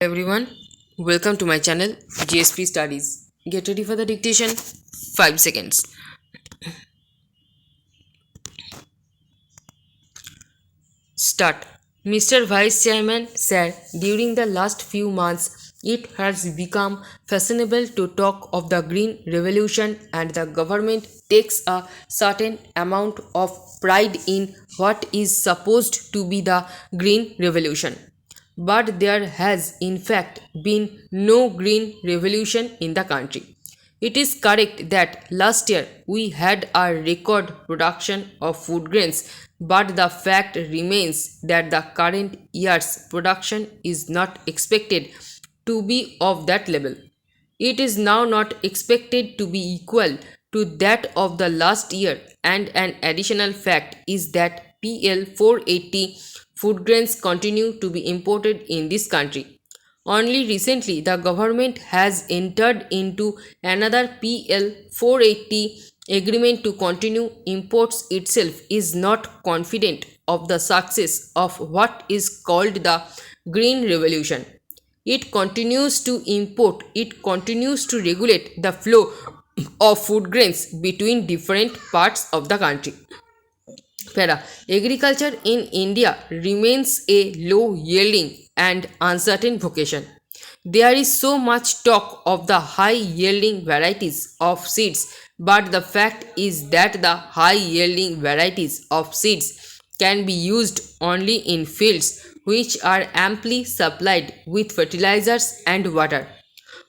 Everyone, welcome to my channel GSP Studies. Get ready for the dictation. 5 seconds. Start. Mr. Vice Chairman said during the last few months it has become fashionable to talk of the Green Revolution, and the government takes a certain amount of pride in what is supposed to be the Green Revolution. But there has in fact been no green revolution in the country. It is correct that last year we had a record production of food grains, but the fact remains that the current year's production is not expected to be of that level. It is now not expected to be equal to that of the last year, and an additional fact is that PL 480 food grains continue to be imported in this country. Only recently, the government has entered into another PL 480 agreement to continue imports itself is not confident of the success of what is called the Green Revolution. It continues to import, it continues to regulate the flow of food grains between different parts of the country. Para. Agriculture in India remains a low yielding and uncertain vocation. There is so much talk of the high yielding varieties of seeds, but the fact is that the high yielding varieties of seeds can be used only in fields which are amply supplied with fertilizers and water.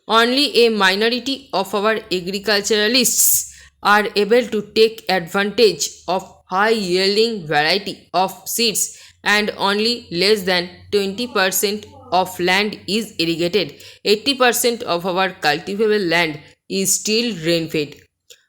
Only a minority of our agriculturalists are able to take advantage of high yielding variety of seeds, and only less than 20% of land is irrigated. 80% of our cultivable land is still rain fed.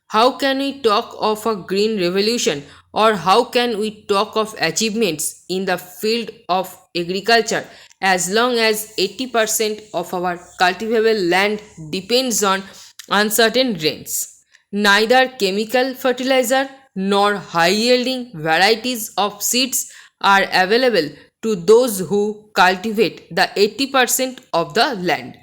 How can we talk of a green revolution, or how can we talk of achievements in the field of agriculture as long as 80% of our cultivable land depends on uncertain rains? Neither chemical fertilizer nor high yielding varieties of seeds are available to those who cultivate the 80% of the land.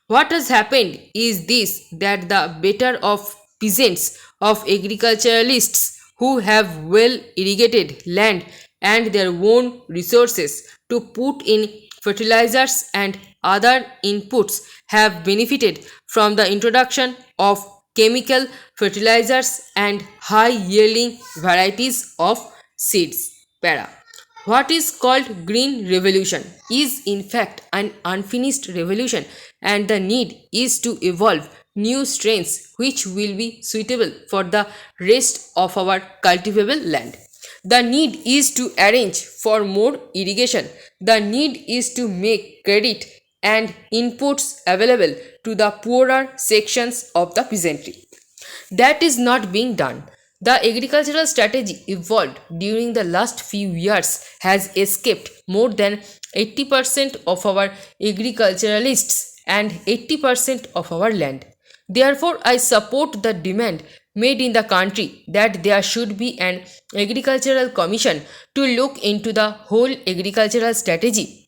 What has happened is this, that the better of peasants, of agriculturalists who have well irrigated land and their own resources to put in fertilizers and other inputs have benefited from the introduction of chemical fertilizers and high yielding varieties of seeds. Para. What is called Green Revolution is in fact an unfinished revolution, and the need is to evolve new strains which will be suitable for the rest of our cultivable land. The need is to arrange for more irrigation. The need is to make credit and inputs available to the poorer sections of the peasantry. That is not being done. The agricultural strategy evolved during the last few years has escaped more than 80% of our agriculturalists and 80% of our land. Therefore, I support the demand made in the country that there should be an agricultural commission to look into the whole agricultural strategy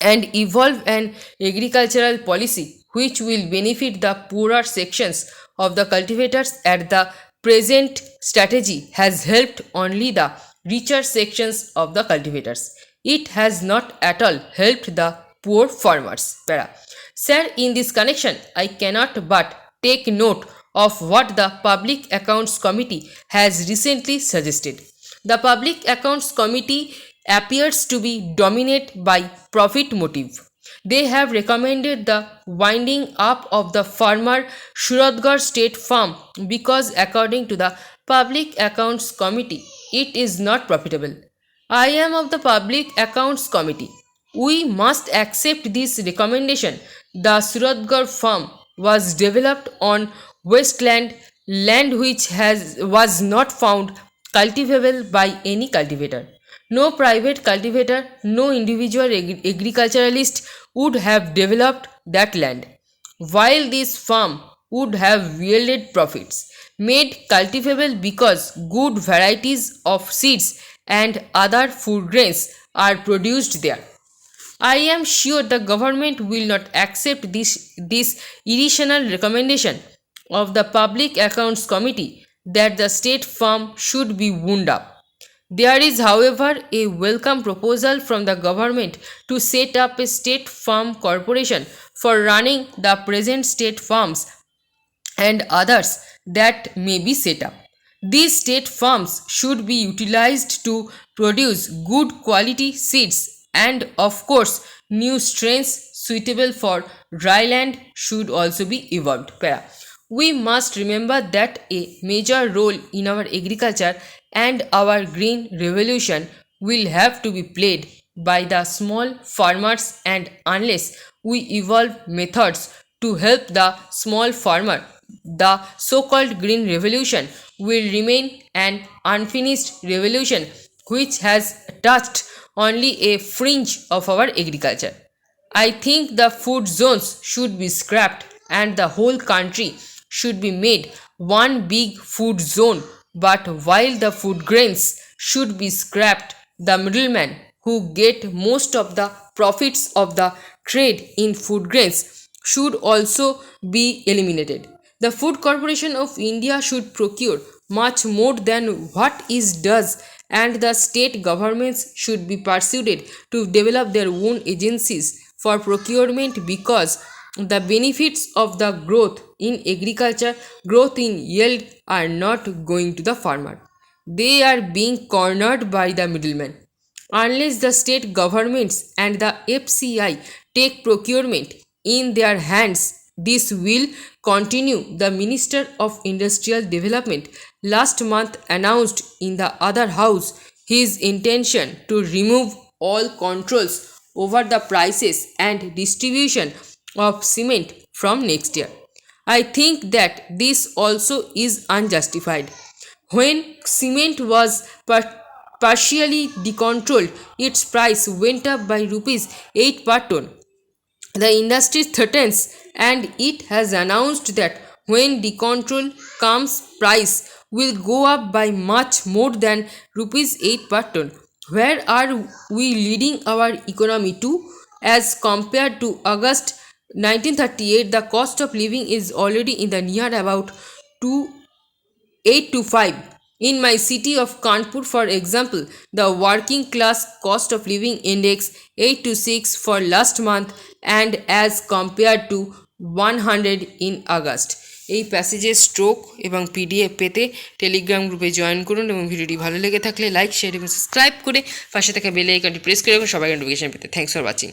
and evolve an agricultural policy which will benefit the poorer sections of the cultivators. At the present strategy has helped only the richer sections of the cultivators. It has not at all helped the poor farmers. Para. Sir, in this connection, I cannot but take note of what the Public Accounts Committee has recently suggested. The Public Accounts Committee appears to be dominated by profit motive. They have recommended the winding up of the former Suratgarh State Farm because, according to the Public Accounts Committee, it is not profitable. I am of the Public Accounts Committee. We must accept this recommendation. The Suratgarh Farm was developed on wasteland, land which was not found cultivable by any cultivator. No private cultivator, no individual agriculturalist would have developed that land, while this farm would have yielded profits, made cultivable because good varieties of seeds and other food grains are produced there. I am sure the government will not accept this irrational recommendation of the Public Accounts Committee that the state farm should be wound up. There is, however, a welcome proposal from the government to set up a state farm corporation for running the present state farms and others that may be set up. These state farms should be utilized to produce good quality seeds, and of course new strains suitable for dry land should also be evolved. We must remember that a major role in our agriculture and our green revolution will have to be played by the small farmers, and unless we evolve methods to help the small farmer, the so-called green revolution will remain an unfinished revolution which has touched only a fringe of our agriculture. I think the food zones should be scrapped and the whole country should be made one big food zone. But while the food grains should be scrapped, the middlemen who get most of the profits of the trade in food grains should also be eliminated. The Food Corporation of India should procure much more than what is does, and the state governments should be persuaded to develop their own agencies for procurement, because the benefits of the growth in agriculture, growth in yield, are not going to the farmer. They are being cornered by the middlemen. Unless the state governments and the FCI take procurement in their hands, this will continue. The Minister of Industrial Development last month announced in the other house his intention to remove all controls over the prices and distribution of cement from next year. I think that this also is unjustified. When cement was partially decontrolled, its price went up by rupees 8 per ton. The industry threatens, and it has announced that when decontrol comes, price will go up by much more than rupees 8 per ton. Where are we leading our economy to? As compared to August 1938, the cost of living is already in the near about 2 8 to 5. In my city of Kanpur, for example, the working class cost of living index 8 to 6 for last month, and as compared to 100 in August. এই প্যাসেজের stroke এবং PDF পেতে Telegram গ্রুপে join করুন, এবং ভিডিওটি ভালো লেগে থাকলে লাইক, শেয়ার এবং সাবস্ক্রাইব করে পাশে থাকা বেল আইকনটি প্রেস করে রাখুন সবাইকে নোটিফিকেশন পেতে। Thanks for watching.